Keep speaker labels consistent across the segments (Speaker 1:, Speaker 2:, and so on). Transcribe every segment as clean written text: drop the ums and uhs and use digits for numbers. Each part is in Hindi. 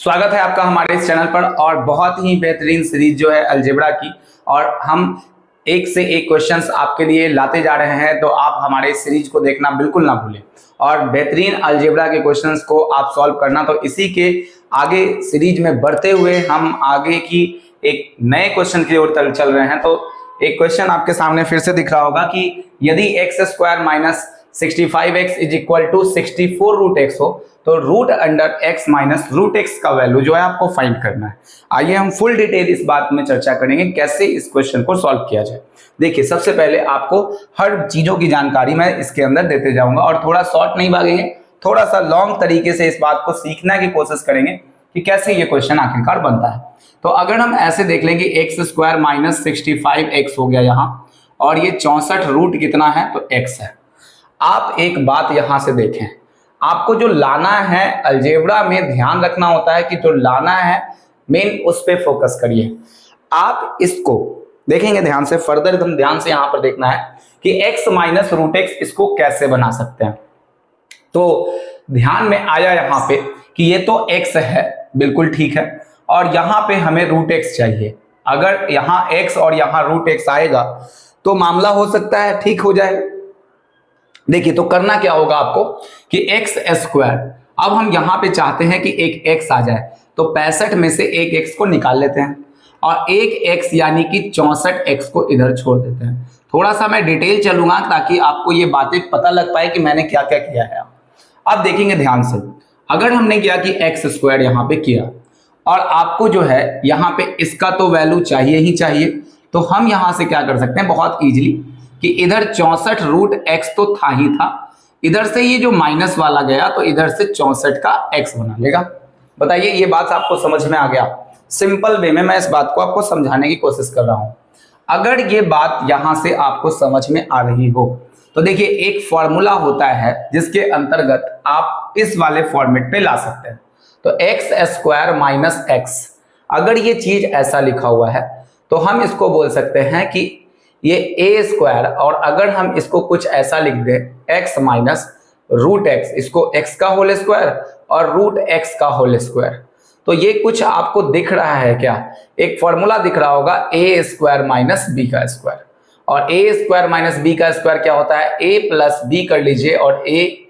Speaker 1: स्वागत है आपका हमारे इस चैनल पर और बहुत ही बेहतरीन सीरीज जो है अलजेब्रा की। और हम एक से एक क्वेश्चंस आपके लिए लाते जा रहे हैं, तो आप हमारे इस सीरीज को देखना बिल्कुल ना भूलें और बेहतरीन अलजेब्रा के क्वेश्चंस को आप सॉल्व करना। तो इसी के आगे सीरीज में बढ़ते हुए हम आगे की एक नए क्वेश्चन की ओर चल रहे हैं। तो एक क्वेश्चन आपके सामने फिर से दिख रहा होगा कि यदि x square minus 65x is equal to 64 root x हो तो root under x minus root x का वैल्यू जो है आपको फाइंड करना है। आइए हम फुल डिटेल इस बात में चर्चा करेंगे कैसे इस क्वेश्चन को सॉल्व किया जाए। देखिए, सबसे पहले आपको हर चीजों की जानकारी मैं इसके अंदर देते जाऊंगा और थोड़ा शॉर्ट नहीं भागेंगे, थोड़ा सा लॉन्ग तरीके से इस बात को सीखने की कोशिश करेंगे कि कैसे ये क्वेश्चन आखिरकार बनता है। तो अगर हम ऐसे देख लेंगे एक्स स्क्वायर माइनस 65x हो गया यहाँ, और ये 64 रूट कितना है तो x है। आप एक बात यहां से देखें, आपको जो लाना है अलजेब्रा में ध्यान रखना होता है कि जो लाना है मेन उस पे फोकस करिए। आप इसको देखेंगे ध्यान से, फर्दर एकदम ध्यान से यहां पर देखना है कि x माइनस रूट एक्स इसको कैसे बना सकते हैं। तो ध्यान में आया यहां पे कि ये तो x है, बिल्कुल ठीक है, और यहां पे हमें रूट एक्स चाहिए। अगर यहां x और यहां रूट एक्स आएगा तो मामला हो सकता है ठीक हो जाए। देखिए, तो करना क्या होगा आपको कि एक्स स्क्वायर, अब हम यहां पे चाहते हैं कि एक x आ जाए, तो 65 में से एक x को निकाल लेते हैं और एक x यानी कि 64x को इधर छोड़ देते हैं। थोड़ा सा मैं डिटेल चलूंगा ताकि आपको ये बातें पता लग पाए कि मैंने क्या क्या किया है। अब देखेंगे ध्यान से, अगर हमने किया कि एक्स स्क्वायर यहां पे किया और आपको जो है यहां पे इसका तो वैल्यू चाहिए ही चाहिए, तो हम यहां से क्या कर सकते हैं बहुत इजीली कि इधर 64 रूट एक्स तो था ही था, इधर से ये जो माइनस वाला गया तो इधर से 64 का एक्स बना लेगा। बताइए, ये बात आपको समझ में आ गया? सिंपल वे में मैं इस बात को आपको समझाने की कोशिश कर रहा हूं। अगर ये बात यहां से आपको समझ में आ रही हो तो देखिए, एक फॉर्मूला होता है जिसके अंतर्गत आप इस वाले फॉर्मेट पे ला सकते हैं। तो एक्स स्क्वायर माइनस एक्स, अगर ये चीज ऐसा लिखा हुआ है तो हम इसको बोल सकते हैं कि ये ए स्क्वायर, और अगर हम इसको कुछ ऐसा लिख दें एक्स माइनस रूट एक्स, इसको एक्स का होल स्क्वायर और रूट एक्स का होल स्क्वायर, तो ये कुछ आपको दिख रहा है क्या? एक फॉर्मूला दिख रहा होगा ए स्क्वायर माइनस बी का स्क्वायर। और ए स्क्वायर माइनस बी का स्क्वायर क्या होता है? ए प्लस बी कर लीजिए और ए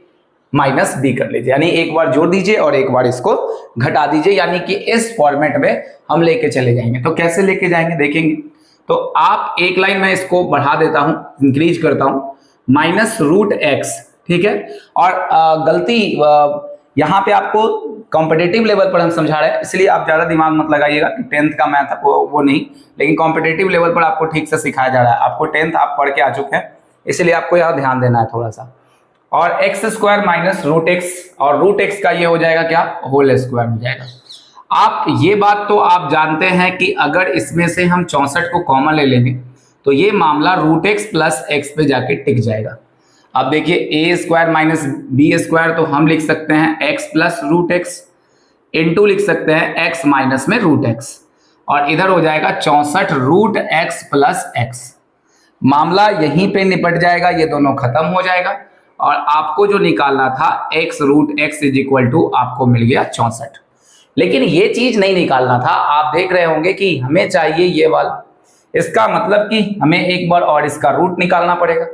Speaker 1: माइनस बी कर लीजिए, यानी एक बार जोड़ दीजिए और एक बार इसको घटा दीजिए, यानी कि इस फॉर्मेट में हम लेके चले जाएंगे। तो कैसे लेके जाएंगे देखेंगे। तो आप एक लाइन में इसको बढ़ा देता हूं, इंक्रीज करता हूं, माइनस रूट एक्स, ठीक है। और गलती यहां पे आपको कॉम्पिटिटिव लेवल पर हम समझा रहे हैं, इसलिए आप ज्यादा दिमाग मत लगाइएगा कि 10th का मैथ वो नहीं, लेकिन कॉम्पिटिटिव लेवल पर आपको ठीक से सिखाया जा रहा है। आपको 10th आप पढ़ के आ चुके हैं, इसलिए आपको यहाँ ध्यान देना है थोड़ा सा। और x square minus root x, और रूट एक्स का ये हो जाएगा क्या? होल स्क्वायर हो जाएगा। आप ये बात तो आप जानते हैं कि अगर इसमें से हम 64 को कॉमन ले लेंगे तो ये मामला रूट एक्स प्लस एक्स पे जाके टिक जाएगा। अब देखिए, a square minus b square, तो हम लिख सकते हैं x plus root x, into लिख सकते हैं एक्स माइनस में रूट एक्स, और इधर हो जाएगा 64 रूट एक्स प्लस एक्स। मामला यहीं पे निपट जाएगा, ये दोनों खत्म हो जाएगा और आपको जो निकालना था x root x is equal to आपको मिल गया 64। लेकिन ये चीज नहीं निकालना था, आप देख रहे होंगे कि हमें चाहिए ये वाला, इसका मतलब कि हमें एक बार और इसका रूट निकालना पड़ेगा,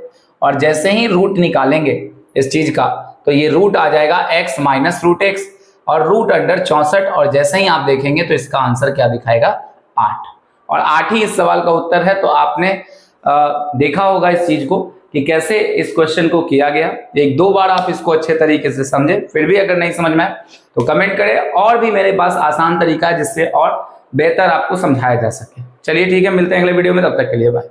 Speaker 1: और जैसे ही रूट निकालेंगे इस चीज का तो ये रूट आ जाएगा एक्स माइनस रूट एक्स और रूट अंडर 64, और जैसे ही आप देखेंगे तो इसका आंसर क्या दिखाएगा? 8। और 8 ही इस सवाल का उत्तर है। तो आपने देखा होगा इस चीज को कि कैसे इस क्वेश्चन को किया गया। एक दो बार आप इसको अच्छे तरीके से समझे, फिर भी अगर नहीं समझ में आए तो कमेंट करें, और भी मेरे पास आसान तरीका है जिससे और बेहतर आपको समझाया जा सके। चलिए ठीक है, मिलते हैं अगले वीडियो में, तब तक के लिए बाय।